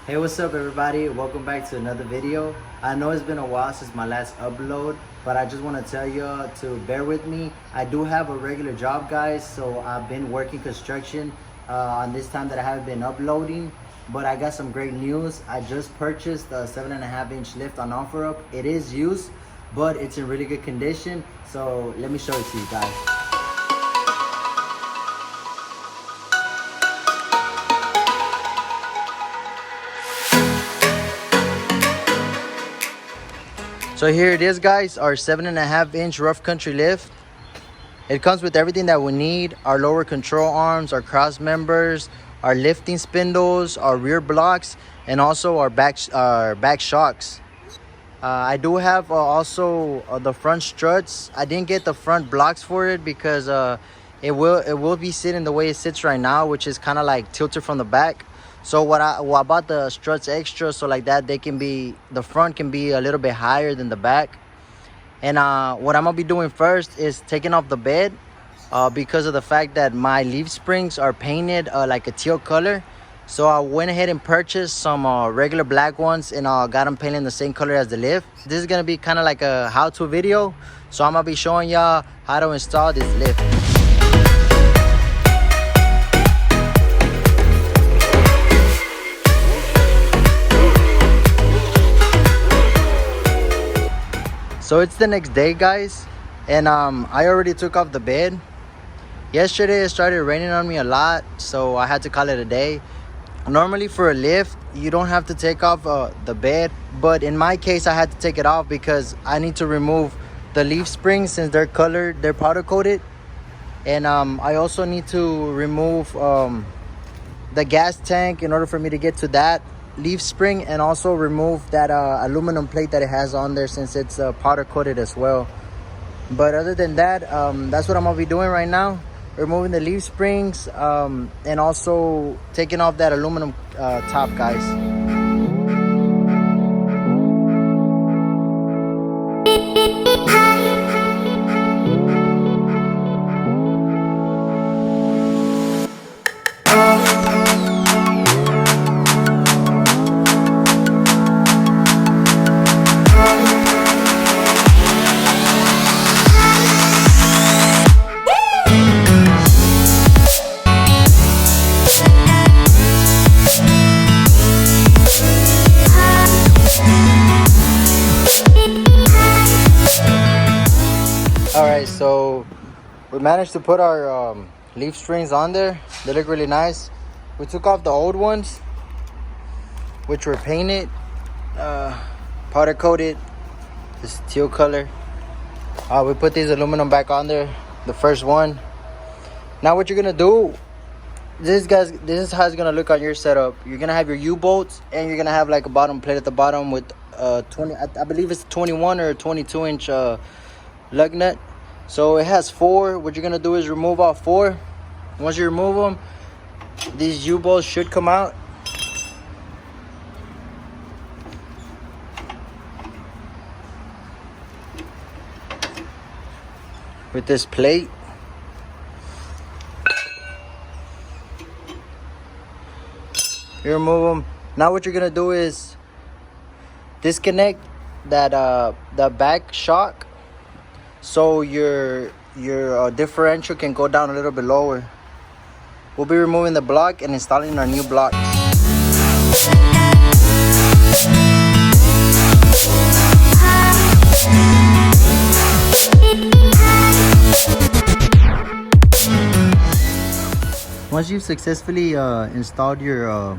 Hey, what's up everybody? Welcome back to another video. I know it's been a while since my last upload, but I just want to tell you to bear with me. I do have a regular job, guys, so I've been working construction on this time that I haven't been uploading, but I got some great news. I just purchased a 7.5-inch lift on OfferUp. It is used, but it's in really good condition, so let me show it to you guys. So here it is, guys, our 7.5-inch rough country lift. It comes with everything that we need: our lower control arms, our cross members, our lifting spindles, our rear blocks, and also our back shocks. I do have also the front struts. I didn't get the front blocks for it because it will be sitting the way it sits right now, which is kind of like tilted from the back. So I bought the struts extra, so like that the front can be a little bit higher than the back. And what I'm gonna be doing first is taking off the bed because of the fact that my leaf springs are painted like a teal color. So I went ahead and purchased some regular black ones and got them painted the same color as the lift. This is gonna be kind of like a how-to video, so I'm gonna be showing y'all how to install this lift. So it's the next day, guys, and I already took off the bed. Yesterday it started raining on me a lot, so I had to call it a day. Normally for a lift, you don't have to take off the bed, but in my case I had to take it off because I need to remove the leaf springs since they're colored, they're powder coated. And I also need to remove the gas tank in order for me to get to that leaf spring, and also remove that aluminum plate that it has on there since it's powder coated as well. But other than that, that's what I'm gonna be doing right now, removing the leaf springs and also taking off that aluminum top, guys. Alright, so we managed to put our leaf springs on there. They look really nice. We took off the old ones, which were painted, powder coated, this teal color. We put these aluminum back on there, the first one. Now what you're gonna do, this is how it's gonna look on your setup. You're gonna have your U-bolts, and you're gonna have like a bottom plate at the bottom with 20, I believe it's 21 or 22-inch lug nut. So it has 4. What you're gonna do is remove all 4. Once you remove them, these U-bolts should come out. With this plate. You remove them. Now what you're gonna do is disconnect that the back shock, so your differential can go down a little bit lower. We'll be removing the block and installing our new block. Once you've successfully installed your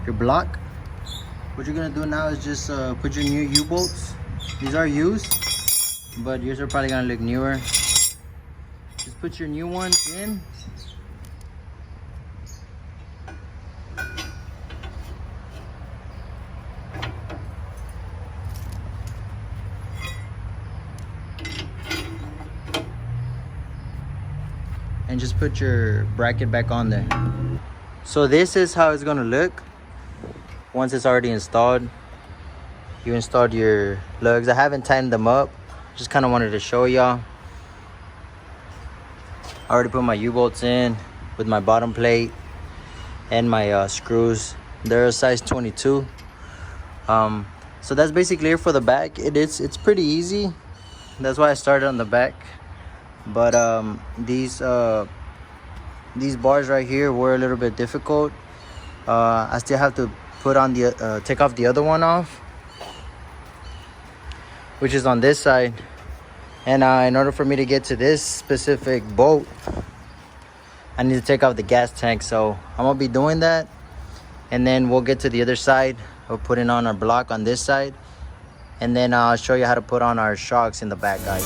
block, what you're gonna do now is just put your new U-bolts. These are used, but yours are probably gonna look newer. Just put your new ones in. And just put your bracket back on there. So this is how it's gonna look once it's already installed. You installed your lugs. I haven't tightened them up, just kind of wanted to show y'all. I already put my U-bolts in with my bottom plate and my screws They're a size 22. So that's basically it for the back. It's pretty easy. That's why I started on the back. But these bars right here were a little bit difficult. I still have to put on the take off the other one off, which is on this side. And in order for me to get to this specific bolt, I need to take off the gas tank. So I'm gonna be doing that, and then we'll get to the other side. We'll put in on our block on this side, and then I'll show you how to put on our shocks in the back, guys.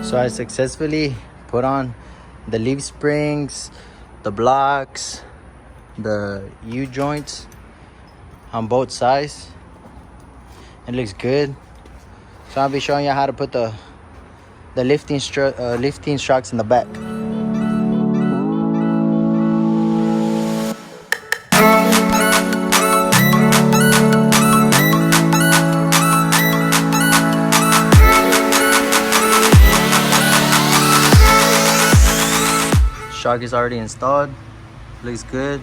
So I successfully put on the leaf springs, the blocks, the U-joints on both sides. It looks good. So I'll be showing you how to put the lifting shocks in the back. Shock is already installed. Looks good.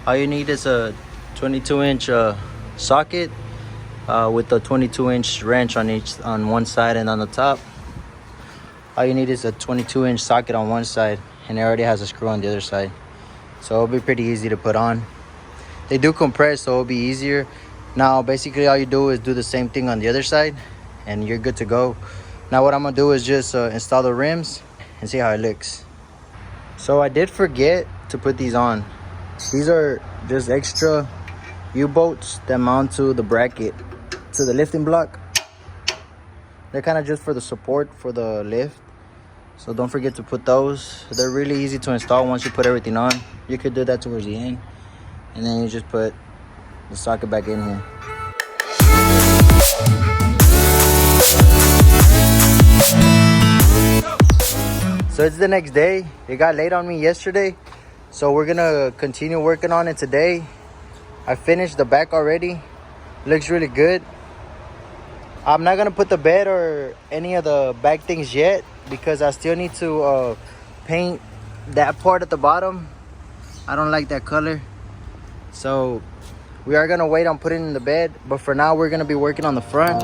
All you need is a 22-inch socket with a 22-inch wrench on one side, and on the top all you need is a 22-inch socket on one side, and it already has a screw on the other side. So it'll be pretty easy to put on. They do compress, so it'll be easier. Now basically all you do is do the same thing on the other side, and you're good to go. Now what I'm gonna do is just install the rims and see how it looks. So I did forget to put these on. These are just extra U-bolts that mount to the bracket, to the lifting block. They're kind of just for the support for the lift. So don't forget to put those. They're really easy to install once you put everything on. You could do that towards the end, and then you just put the socket back in here. So it's the next day. It got late on me yesterday, so we're gonna continue working on it today. I finished the back already. Looks really good. I'm not gonna put the bed or any of the back things yet because I still need to paint that part at the bottom. I don't like that color, so we are gonna wait on putting in the bed, but for now we're gonna be working on the front.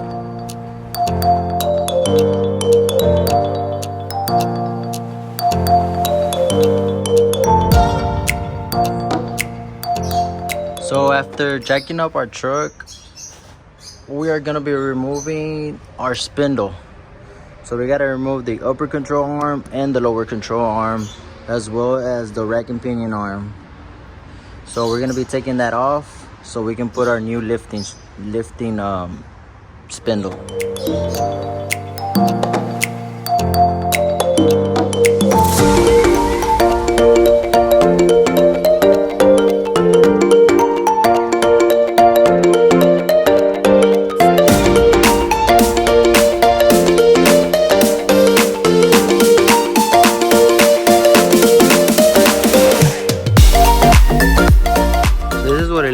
So after jacking up our truck, we are gonna be removing our spindle. So we gotta remove the upper control arm and the lower control arm, as well as the rack and pinion arm. So we're gonna be taking that off so we can put our new lifting spindle.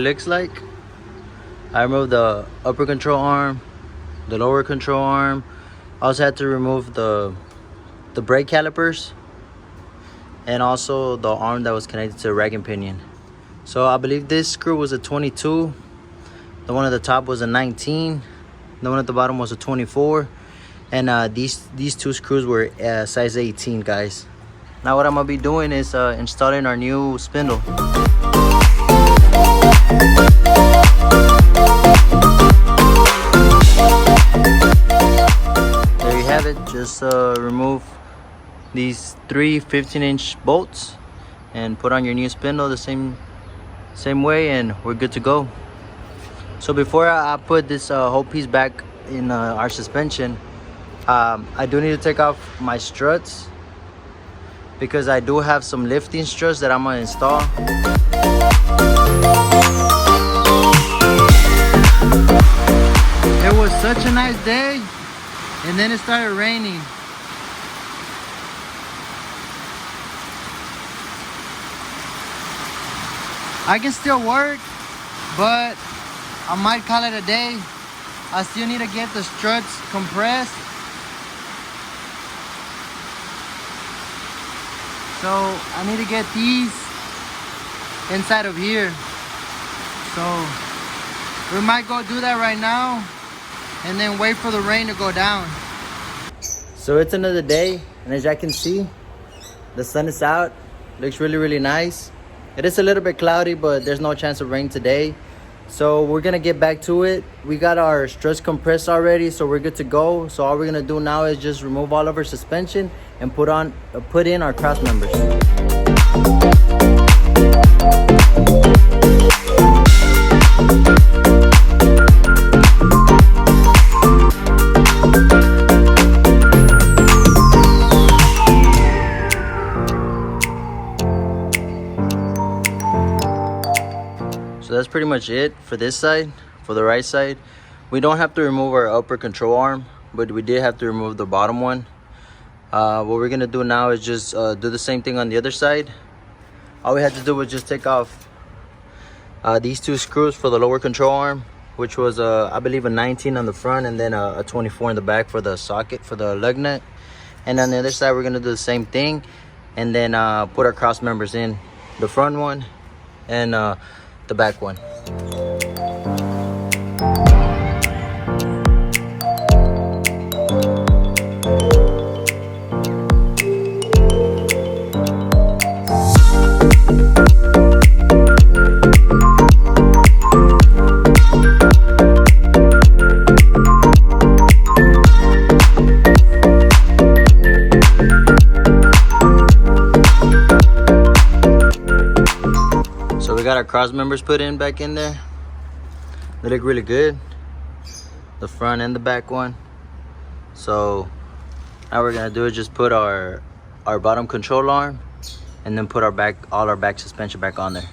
Looks like I removed the upper control arm, the lower control arm. I also had to remove the brake calipers, and also the arm that was connected to the rack and pinion. So I believe this screw was a 22, the one at the top was a 19, the one at the bottom was a 24, and these two screws were size 18, guys. Now what I'm gonna be doing is installing our new spindle. There you have it. Just remove these three 15-inch bolts and put on your new spindle the same way, and we're good to go. So before I put this whole piece back in our suspension, I do need to take off my struts because I do have some lifting struts that I'm gonna install. nice day, and then it started raining. I can still work, but I might call it a day. I still need to get the struts compressed. So I need to get these inside of here. So we might go do that right now and then wait for the rain to go down. So it's another day, and as I can see, the sun is out. Looks really, really nice. It is a little bit cloudy, but there's no chance of rain today. So we're gonna get back to it. We got our struts compressed already, so we're good to go. So all we're gonna do now is just remove all of our suspension and put in our cross members. So that's pretty much it for this side. For the right side, we don't have to remove our upper control arm, but we did have to remove the bottom one. What we're gonna do now is just do the same thing on the other side. All we had to do was just take off these two screws for the lower control arm, which was I believe a 19 on the front and then a 24 in the back for the socket for the lug nut. And on the other side, we're gonna do the same thing, and then put our cross members in, the front one and the back one. We got our cross members put in back in there. They look really good, the front and the back one. So now we're gonna do is just put our bottom control arm and then put all our back suspension back on there.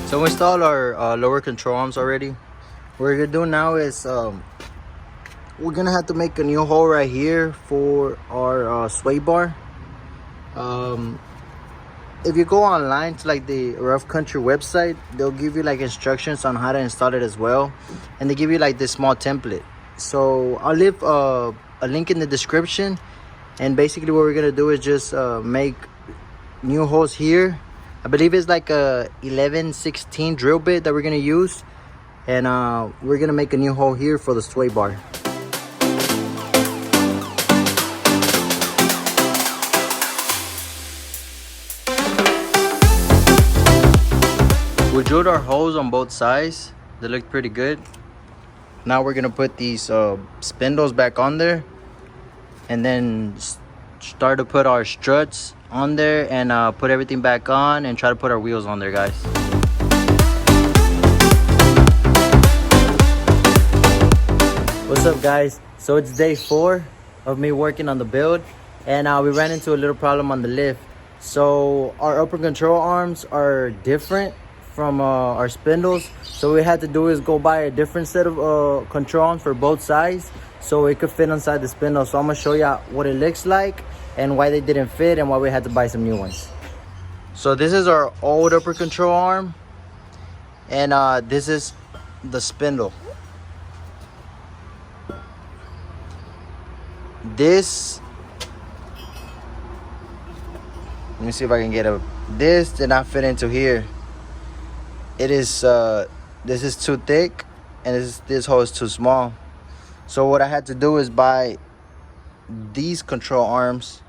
So we installed our lower control arms already. What we're gonna do now is we're gonna have to make a new hole right here for our sway bar. If you go online to like the Rough Country website, they'll give you like instructions on how to install it as well, and they give you like this small template. So I'll leave a link in the description, and basically what we're gonna do is just make new holes here. I believe it's like a 11/16 drill bit that we're gonna use, and we're gonna make a new hole here for the sway bar. We drilled our holes on both sides. They look pretty good. Now we're gonna put these spindles back on there, and then start to put our struts on there and put everything back on and try to put our wheels on there, guys. What's up, guys? So it's day 4 of me working on the build, and we ran into a little problem on the lift. So our upper control arms are different from our spindles, so what we had to do is go buy a different set of control arms for both sides so it could fit inside the spindle. So I'm gonna show you what it looks like and why they didn't fit and why we had to buy some new ones. So this is our old upper control arm, and this is the spindle. This, let me see if I can get this did not fit into here. It is this is too thick, and this hole is too small. So what I had to do is buy these control arms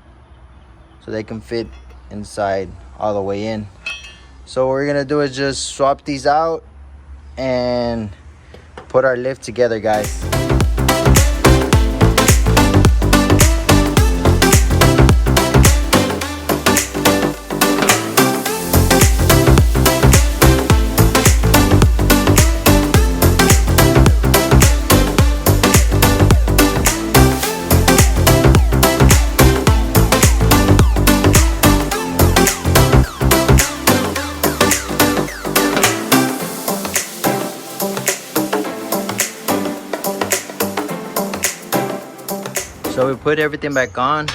so they can fit inside all the way in. So what we're gonna do is just swap these out and put our lift together, guys. So we put everything back on.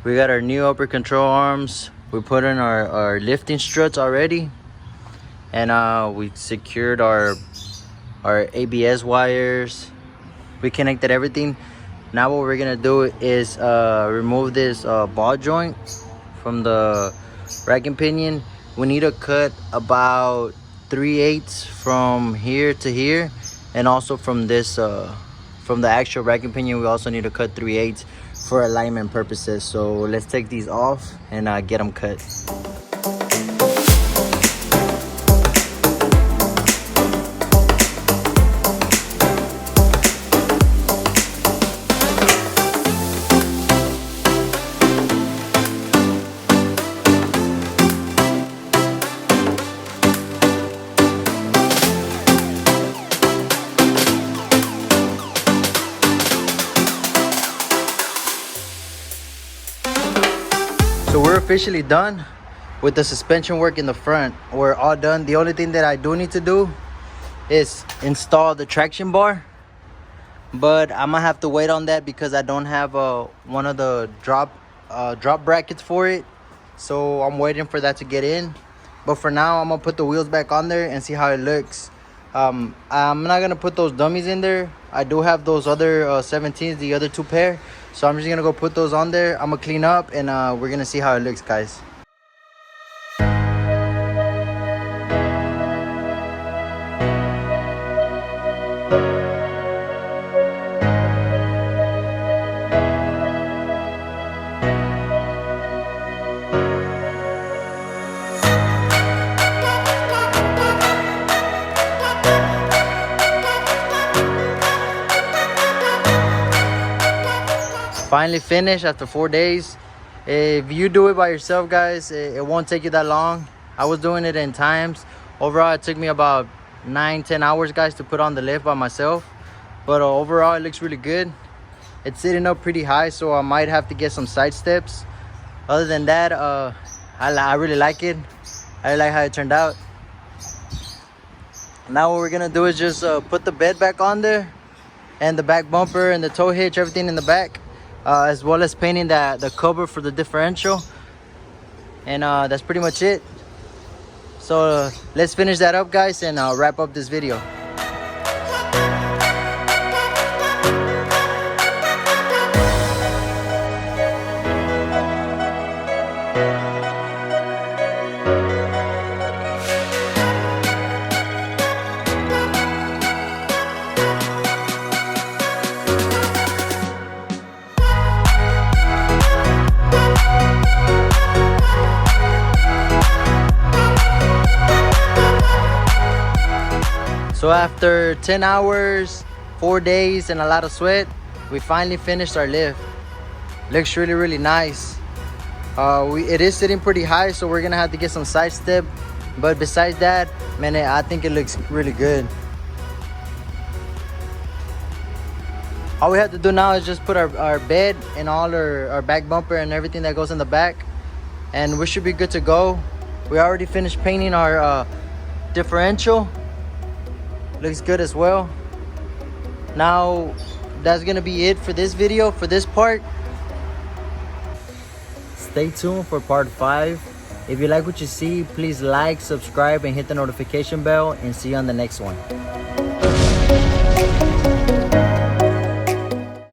We got our new upper control arms. We put in our lifting struts already. And we secured our ABS wires. We connected everything. Now what we're gonna do is remove this ball joint from the rack and pinion. We need to cut about 3/8 from here to here, and also from this from the actual rack and pinion we also need to cut 3/8 for alignment purposes. So let's take these off and get them cut. So we're officially done with the suspension work in the front. We're all done. The only thing that I do need to do is install the traction bar, but I'm gonna have to wait on that because I don't have one of the drop brackets for it. So I'm waiting for that to get in. But for now, I'm gonna put the wheels back on there and see how it looks. I'm not gonna put those dummies in there. I do have those other 17s, the other two pair. So I'm just gonna go put those on there. I'm gonna clean up and we're gonna see how it looks, guys. Finally finished after 4 days. If you do it by yourself, guys, it won't take you that long. I was doing it in times. Overall, it took me about 9-10 hours, guys, to put on the lift by myself. But overall, it looks really good. It's sitting up pretty high, so I might have to get some side steps. Other than that, I really like it. I like how it turned out. Now what we're gonna do is just put the bed back on there, and the back bumper and the tow hitch, everything in the back. As well as painting the cover for the differential, and that's pretty much it. So let's finish that up, guys, and wrap up this video. So after 10 hours, 4 days, and a lot of sweat, we finally finished our lift. Looks really, really nice. It is sitting pretty high, so we're gonna have to get some side step. But besides that, man, I think it looks really good. All we have to do now is just put our bed and all our back bumper and everything that goes in the back, and we should be good to go. We already finished painting our differential. Looks good as well. Now that's gonna be it for this video, for this part. Stay tuned for part 5. If you like what you see, please like, subscribe, and hit the notification bell, and see you on the next one.